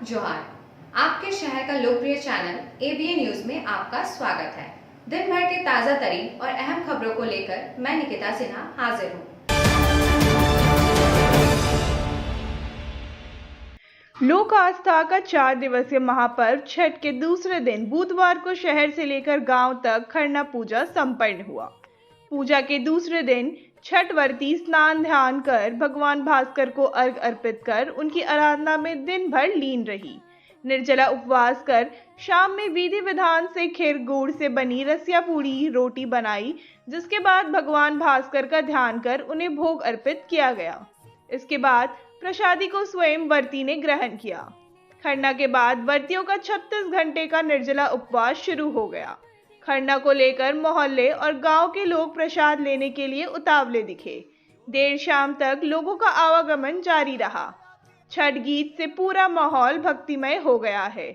जोहार। आपके शहर का लोकप्रिय चैनल एबीएन न्यूज में आपका स्वागत है। दिन भर के ताजा तरीन और अहम खबरों को लेकर मैं निकिता सिन्हा हाजिर हूँ। लोक आस्था का 4 दिवसीय महापर्व छठ के दूसरे दिन बुधवार को शहर से लेकर गांव तक खरना पूजा संपन्न हुआ। पूजा के दूसरे दिन छठ व्रती स्नान ध्यान कर भगवान भास्कर को अर्घ अर्पित कर उनकी आराधना में दिन भर लीन रही। निर्जला उपवास कर शाम में विधि विधान से खीर गुड़ से बनी रसिया पूड़ी रोटी बनाई, जिसके बाद भगवान भास्कर का ध्यान कर उन्हें भोग अर्पित किया गया। इसके बाद प्रसादी को स्वयं व्रती ने ग्रहण किया। खरना के बाद व्रतियों का 36 घंटे का निर्जला उपवास शुरू हो गया। खरना को लेकर मोहल्ले और गांव के लोग प्रसाद लेने के लिए उतावले दिखे। देर शाम तक लोगों का आवागमन जारी रहा। छठ गीत से पूरा माहौल भक्तिमय हो गया है।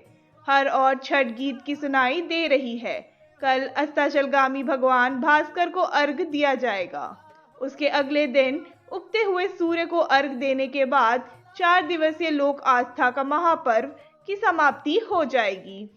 हर और छठ गीत की सुनाई दे रही है। कल अस्ताचलगामी भगवान भास्कर को अर्घ दिया जाएगा। उसके अगले दिन उगते हुए सूर्य को अर्घ देने के बाद 4 दिवसीय लोक आस्था का महापर्व की समाप्ति हो जाएगी।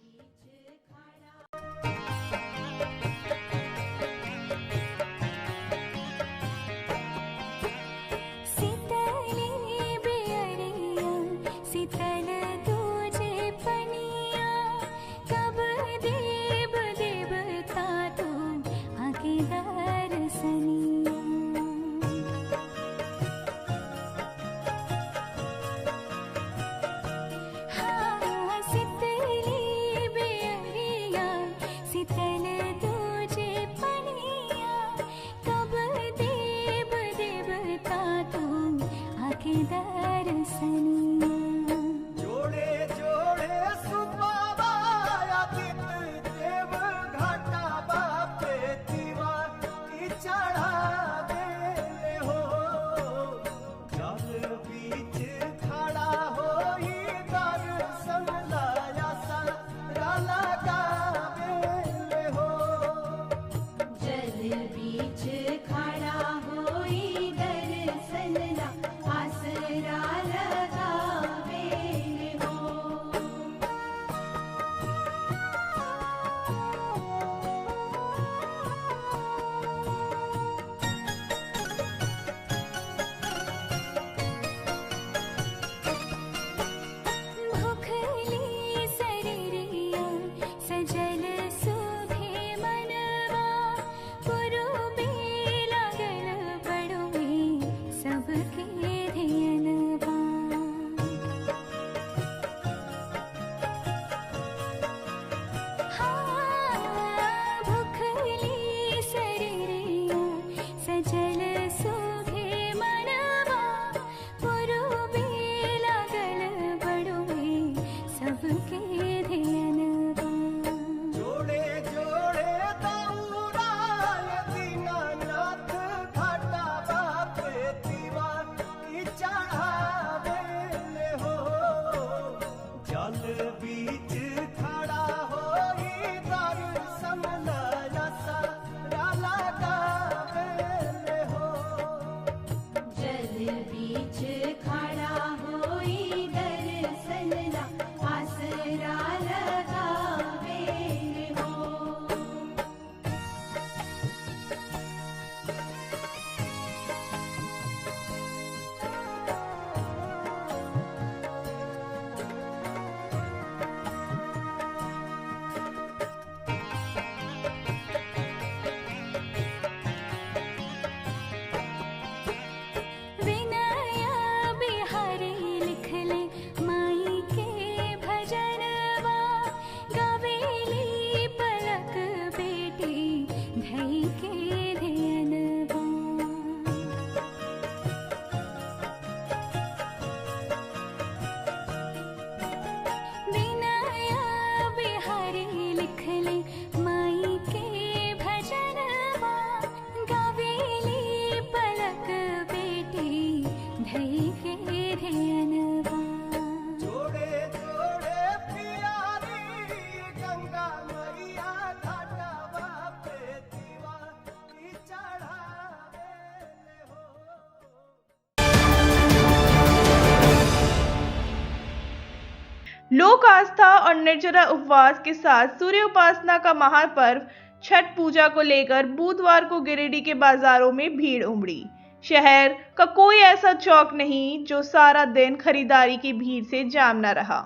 लोक आस्था और निर्जला उपवास के साथ सूर्य उपासना का महापर्व छठ पूजा को लेकर बुधवार को गिरिडीह के बाजारों में भीड़ उमड़ी। शहर का कोई ऐसा चौक नहीं जो सारा दिन खरीदारी की भीड़ से जाम न रहा।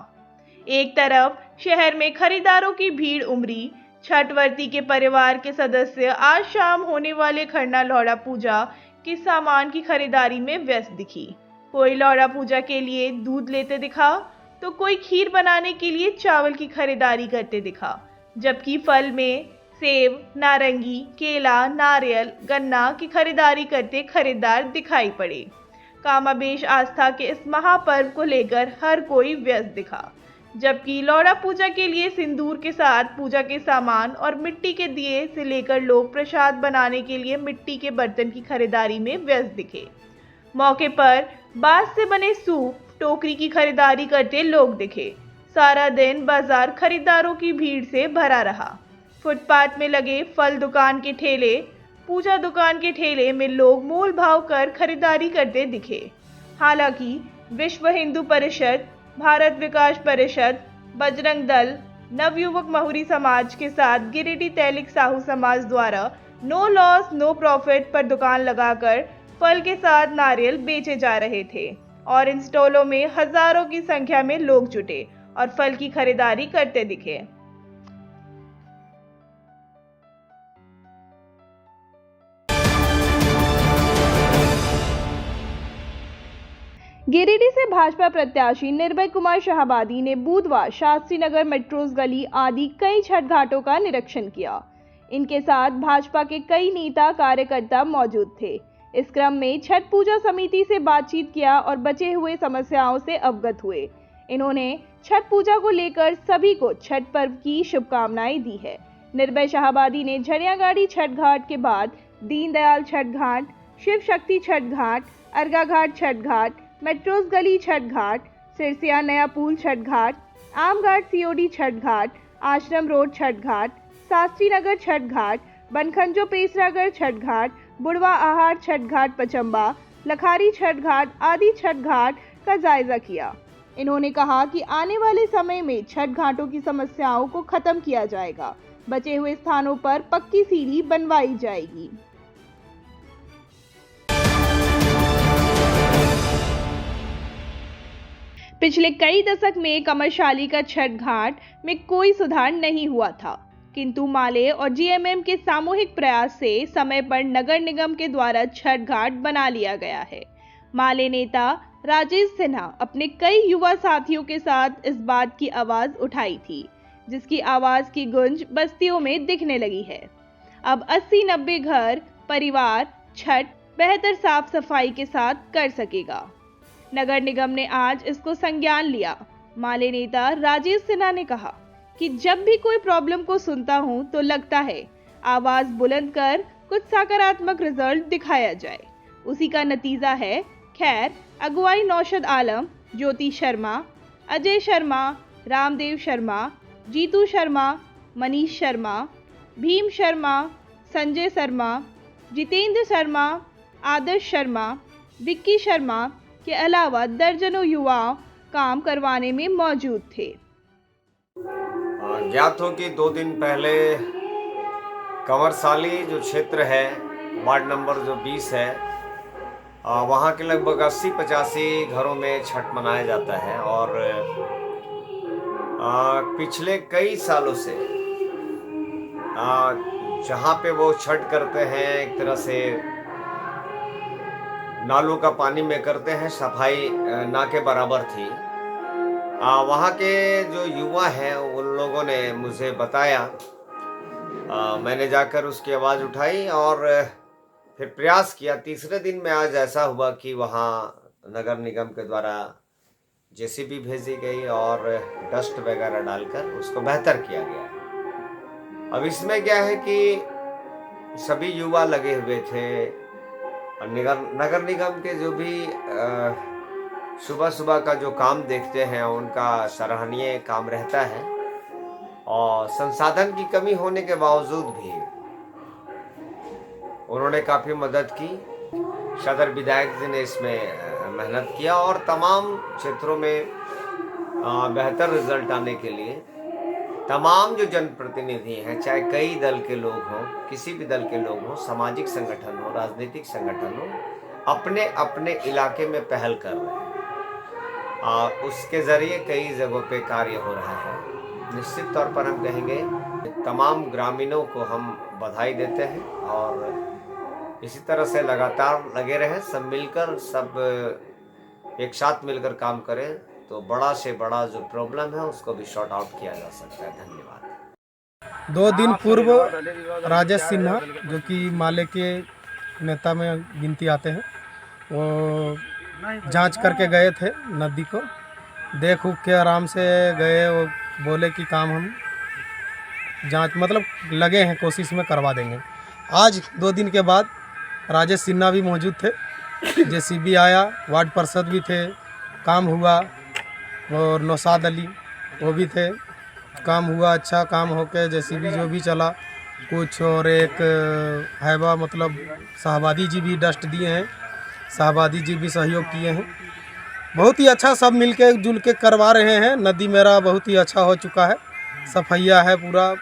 एक तरफ शहर में खरीदारों की भीड़ उमड़ी, छठ व्रती के परिवार के सदस्य आज शाम होने वाले खरना लौड़ा पूजा के सामान की खरीदारी में व्यस्त दिखी। कोई लौड़ा पूजा के लिए दूध लेते दिखा तो कोई खीर बनाने के लिए चावल की खरीदारी करते दिखा, जबकि फल में सेब, नारंगी, केला, नारियल, गन्ना की खरीदारी करते खरीदार दिखाई पड़े। कामाबेश आस्था के इस महापर्व को लेकर हर कोई व्यस्त दिखा, जबकि लौड़ा पूजा के लिए सिंदूर के साथ पूजा के सामान और मिट्टी के दिए से लेकर लोग प्रसाद बनाने के लिए मिट्टी के बर्तन की खरीदारी में व्यस्त दिखे। मौके पर बांस से बने सूप, टोकरी की खरीदारी करते लोग दिखे। सारा दिन बाजार खरीदारों की भीड़ से भरा रहा। फुटपाथ में लगे फल दुकान के ठेले, पूजा दुकान के ठेले में लोग मोल भाव कर खरीदारी करते दिखे। हालांकि विश्व हिंदू परिषद, भारत विकास परिषद, बजरंग दल, नवयुवक महुरी समाज के साथ गिरिडीह तैलिक साहू समाज द्वारा नो लॉस नो प्रॉफिट पर दुकान लगाकर फल के साथ नारियल बेचे जा रहे थे और इन स्टॉलों में हजारों की संख्या में लोग जुटे और फल की खरीदारी करते दिखे। गिरिडीह से भाजपा प्रत्याशी निर्भय कुमार शाहाबादी ने बुधवार शास्त्री नगर, मेट्रोज गली आदि कई छठ घाटों का निरीक्षण किया। इनके साथ भाजपा के कई नेता कार्यकर्ता मौजूद थे। इस क्रम में छठ पूजा समिति से बातचीत किया और बचे हुए समस्याओं से अवगत हुए। इन्होंने छठ पूजा को लेकर सभी को छठ पर्व की शुभकामनाएं दी है। निर्भय शाहाबादी ने झरियागाड़ी छठ घाट के बाद दीनदयाल छठ घाट, शिव शक्ति छठ घाट, अर्गा घाट छठ घाट, मेट्रोज गली छठ घाट, सिरसिया नया पुल छठ घाट, आम घाट सीओडी छठ घाट, आश्रम रोड छठ घाट, शास्त्री नगर छठ घाट, बनखंजो पेसरागढ़ छठ घाट, बुढ़वा आहार छठ घाट पचम्बा, लखारी छठ घाट आदि छठ घाट का जायजा किया। इन्होंने कहा कि आने वाले समय में छठ घाटों की समस्याओं को खत्म किया जाएगा। बचे हुए स्थानों पर पक्की सीढ़ी बनवाई जाएगी। पिछले कई दशक में कमरशाली का छठ घाट में कोई सुधार नहीं हुआ था, किंतु माले और जीएमएम के सामूहिक प्रयास से समय पर नगर निगम के द्वारा छठ घाट बना लिया गया है। माले नेता राजेश सिन्हा अपने कई युवा साथियों के साथ इस बात की आवाज उठाई थी, जिसकी आवाज की गूंज बस्तियों में दिखने लगी है। अब 80-90 घर परिवार छठ बेहतर साफ सफाई के साथ कर सकेगा। नगर निगम ने आज इसको संज्ञान लिया। माले नेता राजेश सिन्हा ने कहा कि जब भी कोई प्रॉब्लम को सुनता हूं तो लगता है आवाज बुलंद कर कुछ सकारात्मक रिजल्ट दिखाया जाए। उसी का नतीजा है। खैर, अगुवाई नौशद आलम, ज्योति शर्मा, अजय शर्मा, रामदेव शर्मा, जीतू शर्मा, मनीष शर्मा, भीम शर्मा, संजय शर्मा, जितेंद्र शर्मा, आदर्श शर्मा, विक्की शर्मा के अलावा दर्जनों युवा काम करवाने में मौजूद थे। ज्ञात हो कि 2 दिन पहले कंवरसाली जो क्षेत्र है, वार्ड नंबर जो 20 है, वहाँ के लगभग 80-85 घरों में छठ मनाया जाता है और पिछले कई सालों से जहाँ पे वो छठ करते हैं, एक तरह से नालों का पानी में करते हैं, सफाई ना के बराबर थी। वहाँ के जो युवा हैं उन लोगों ने मुझे बताया, मैंने जाकर उसकी आवाज़ उठाई और फिर प्रयास किया। तीसरे दिन में आज ऐसा हुआ कि वहाँ नगर निगम के द्वारा जेसीबी भेजी गई और डस्ट वगैरह डालकर उसको बेहतर किया गया। अब इसमें क्या है कि सभी युवा लगे हुए थे और नगर निगम के जो भी सुबह सुबह का जो काम देखते हैं उनका सराहनीय काम रहता है और संसाधन की कमी होने के बावजूद भी उन्होंने काफ़ी मदद की। सदर विधायक जी ने इसमें मेहनत किया और तमाम क्षेत्रों में बेहतर रिजल्ट आने के लिए तमाम जो जनप्रतिनिधि हैं, चाहे कई दल के लोग हों, किसी भी दल के लोग हों, सामाजिक संगठन हो, राजनीतिक संगठन हो, अपने अपने इलाके में पहल कर रहे हैं। उसके ज़रिए कई जगहों पे कार्य हो रहा है। निश्चित तौर पर हम कहेंगे तमाम ग्रामीणों को हम बधाई देते हैं और इसी तरह से लगातार लगे रहें, सब मिलकर, सब एक साथ मिलकर काम करें तो बड़ा से बड़ा जो प्रॉब्लम है उसको भी शॉर्ट आउट किया जा सकता है। धन्यवाद। 2 दिन पूर्व राजेश सिन्हा, जो कि माले के नेता में गिनती आते हैं, वो जांच करके गए थे नदी को, देख उख के आराम से गए। वो बोले कि काम हम जांच मतलब लगे हैं, कोशिश में करवा देंगे। आज 2 दिन के बाद राजेश सिन्हा भी मौजूद थे, जेसीबी आया, वार्ड पार्षद भी थे, काम हुआ, और नौशाद अली वो भी थे, काम हुआ, अच्छा काम होके जेसीबी जो भी चला कुछ। और एक हैबा मतलब शाहबादी जी भी डस्ट दिए हैं, शाहबादी जी भी सहयोग किए हैं। बहुत ही अच्छा सब मिलके जुल के करवा रहे हैं। नदी मेरा बहुत ही अच्छा हो चुका है, सफाइया है पूरा,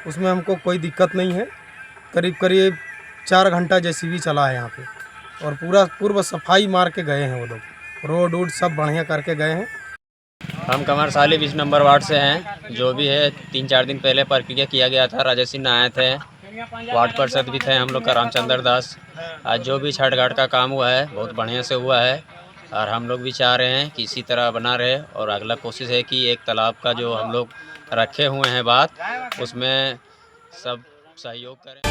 उसमें हमको कोई दिक्कत नहीं है। करीब करीब 4 घंटा जेसीबी चला है यहाँ पे और पूरा पूर्व सफाई मार के गए हैं वो लोग, रोड वोड सब बढ़िया करके गए हैं। हम कमर साली 20 नंबर वार्ड से हैं। जो भी है 3-4 दिन पहले प्रक्रिया किया गया था, राजेश सिन्हा आए थे, वार्ड पार्षद भी थे हम लोग का रामचंद्र दास। आज जो भी छठ घाट का काम हुआ है बहुत बढ़िया से हुआ है और हम लोग भी चाह रहे हैं कि इसी तरह बना रहे। और अगला कोशिश है कि एक तालाब का जो हम लोग रखे हुए हैं बात, उसमें सब सहयोग करें।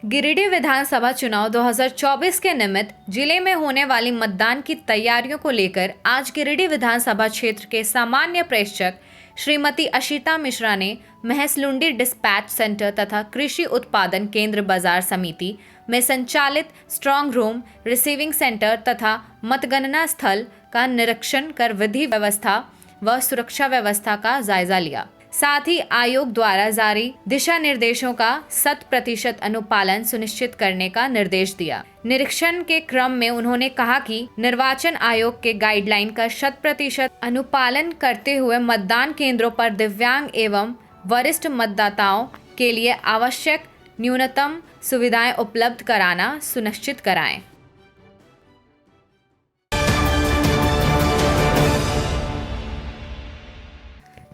गिरिडीह विधानसभा चुनाव 2024 के निमित्त जिले में होने वाली मतदान की तैयारियों को लेकर आज गिरिडीह विधानसभा क्षेत्र के सामान्य प्रेक्षक श्रीमती अशिता मिश्रा ने महसलुंडी डिस्पैच सेंटर तथा कृषि उत्पादन केंद्र बाजार समिति में संचालित स्ट्रांग रूम, रिसीविंग सेंटर तथा मतगणना स्थल का निरीक्षण कर विधि व्यवस्था व सुरक्षा व्यवस्था का जायजा लिया। साथ ही आयोग द्वारा जारी दिशा निर्देशों का 100% अनुपालन सुनिश्चित करने का निर्देश दिया। निरीक्षण के क्रम में उन्होंने कहा कि निर्वाचन आयोग के गाइडलाइन का 100% अनुपालन करते हुए मतदान केंद्रों पर दिव्यांग एवं वरिष्ठ मतदाताओं के लिए आवश्यक न्यूनतम सुविधाएं उपलब्ध कराना सुनिश्चित कराएं।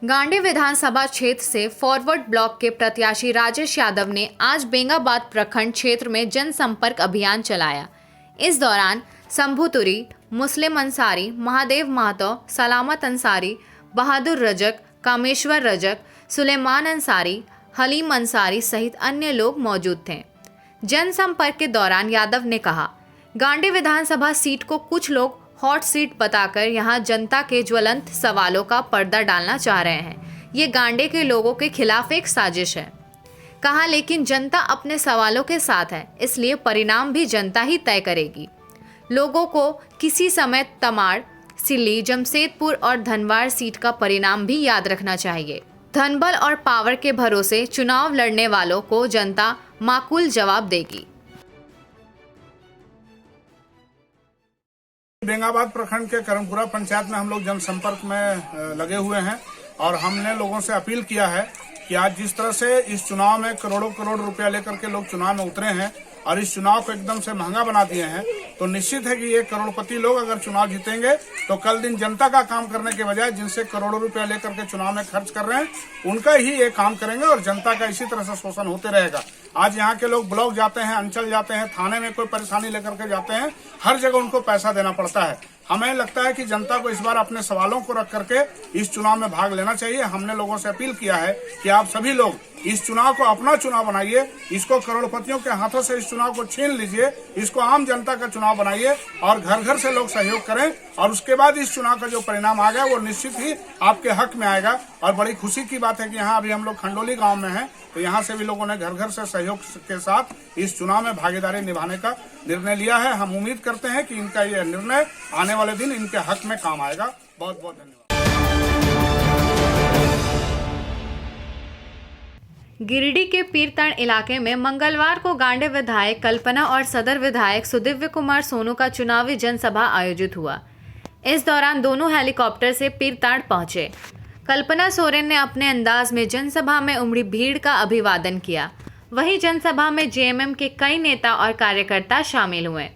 गांडी विधानसभा क्षेत्र से फॉरवर्ड ब्लॉक के प्रत्याशी राजेश यादव ने आज बेंगाबाद प्रखंड क्षेत्र में जनसंपर्क अभियान चलाया। इस दौरान शंभुतुरी, मुस्लिम अंसारी, महादेव महतो, सलामत अंसारी, बहादुर रजक, कामेश्वर रजक, सुलेमान अंसारी, हलीम अंसारी सहित अन्य लोग मौजूद थे। जनसंपर्क के दौरान यादव ने कहा, गांडी विधानसभा सीट को कुछ लोग हॉट सीट बताकर यहां जनता के ज्वलंत सवालों का पर्दा डालना चाह रहे हैं। ये गांडे के लोगों के खिलाफ एक साजिश है। कहा, लेकिन जनता अपने सवालों के साथ है, इसलिए परिणाम भी जनता ही तय करेगी। लोगों को किसी समय तमाड़, सिल्ली, जमशेदपुर और धनवाड़ सीट का परिणाम भी याद रखना चाहिए। धनबल और पावर के भरोसे चुनाव लड़ने वालों को जनता माकूल जवाब देगी। बेंगाबाद प्रखंड के करमपुरा पंचायत में हम लोग जनसंपर्क में लगे हुए हैं और हमने लोगों से अपील किया है कि आज जिस तरह से इस चुनाव में करोड़ों करोड़ रुपया लेकर के लोग चुनाव में उतरे हैं और इस चुनाव को एकदम से महंगा बना दिए हैं, तो निश्चित है कि ये करोड़पति लोग अगर चुनाव जीतेंगे तो कल दिन जनता का काम करने के बजाय जिनसे करोड़ों रुपया लेकर के चुनाव में खर्च कर रहे हैं उनका ही ये काम करेंगे और जनता का इसी तरह से शोषण होते रहेगा। आज यहाँ के लोग ब्लॉक जाते हैं, अंचल जाते हैं, थाने में कोई परेशानी लेकर के जाते हैं, हर जगह उनको पैसा देना पड़ता है। हमें लगता है कि जनता को इस बार अपने सवालों को रख करके इस चुनाव में भाग लेना चाहिए। हमने लोगों से अपील किया है कि आप सभी लोग इस चुनाव को अपना चुनाव बनाइए, इसको करोड़पतियों के हाथों से इस चुनाव को छीन लीजिए, इसको आम जनता का चुनाव बनाइए और घर घर से लोग सहयोग करें और उसके बाद इस चुनाव का जो परिणाम आ गया वो निश्चित ही आपके हक में आएगा। और बड़ी खुशी की बात है कि यहाँ अभी हम लोग खंडोली गाँव में हैं, तो यहाँ से भी लोगों ने घर घर से सहयोग के साथ इस चुनाव में भागीदारी निभाने का निर्णय लिया है। हम उम्मीद करते हैं कि इनका यह निर्णय आने वाले दिन इनके हक में काम आएगा। बहुत बहुत धन्यवाद। गिरिडीह के पीरतण इलाके में मंगलवार को गांडे विधायक कल्पना और सदर विधायक सुदिव्य कुमार सोनू का चुनावी जनसभा आयोजित हुआ। इस दौरान दोनों हेलीकॉप्टर से पीरतण पहुंचे। कल्पना सोरेन ने अपने अंदाज में जनसभा में उमड़ी भीड़ का अभिवादन किया। वहीं जनसभा में जेएमएम के कई नेता और कार्यकर्ता शामिल हुए।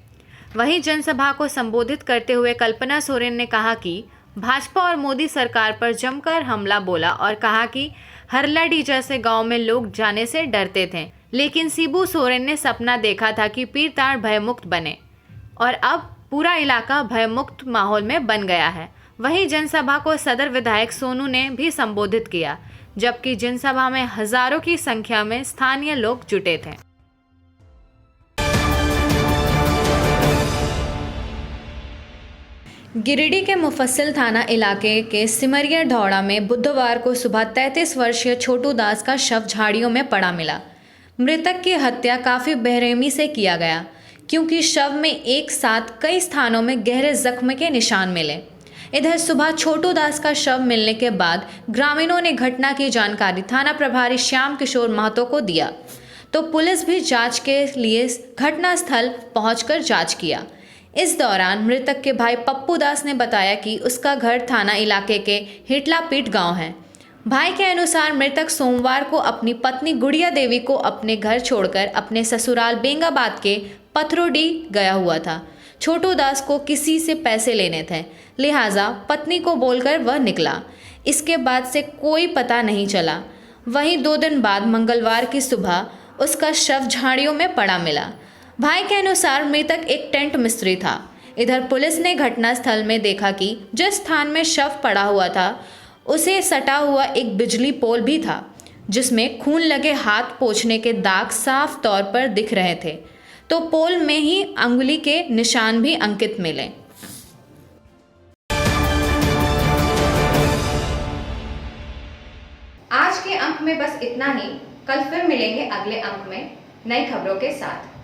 वहीं जनसभा को संबोधित करते हुए कल्पना सोरेन ने कहा कि भाजपा और मोदी सरकार पर जमकर हमला बोला और कहा कि हरलाडी जैसे गांव में लोग जाने से डरते थे, लेकिन शिबू सोरेन ने सपना देखा था कि पीरतण भयमुक्त बने और अब पूरा इलाका भयमुक्त माहौल में बन गया है। वहीं जनसभा को सदर विधायक सोनू ने भी संबोधित किया, जबकि जनसभा में हजारों की संख्या में स्थानीय लोग जुटे थे। गिरिडीह के मुफस्सिल थाना इलाके के सिमरिया ढौड़ा में बुधवार को सुबह 33 वर्षीय छोटू दास का शव झाड़ियों में पड़ा मिला। मृतक की हत्या काफ़ी बेरहमी से किया गया, क्योंकि शव में एक साथ कई स्थानों में गहरे जख्म के निशान मिले। इधर सुबह छोटू दास का शव मिलने के बाद ग्रामीणों ने घटना की जानकारी थाना प्रभारी श्याम किशोर महतो को दिया, तो पुलिस भी जांच के लिए घटनास्थल पहुंचकर जांच किया। इस दौरान मृतक के भाई पप्पू दास ने बताया कि उसका घर थाना इलाके के हिटलापीट गांव है। भाई के अनुसार मृतक सोमवार को अपनी पत्नी गुड़िया देवी को अपने घर छोड़कर अपने ससुराल बेंगाबाद के पथरोडी गया हुआ था। छोटू दास को किसी से पैसे लेने थे, लिहाजा पत्नी को बोलकर वह निकला। इसके बाद से कोई पता नहीं चला। वहीं 2 दिन बाद मंगलवार की सुबह उसका शव झाड़ियों में पड़ा मिला। भाई के अनुसार मृतक एक टेंट मिस्त्री था। इधर पुलिस ने घटनास्थल में देखा कि जिस स्थान में शव पड़ा हुआ था उसे सटा हुआ एक बिजली पोल भी था, जिसमें खून लगे हाथ पोंछने के दाग साफ तौर पर दिख रहे थे, तो पोल में ही अंगुली के निशान भी अंकित मिले। आज के अंक में बस इतना ही। कल फिर मिलेंगे अगले अंक में नई खबरों के साथ।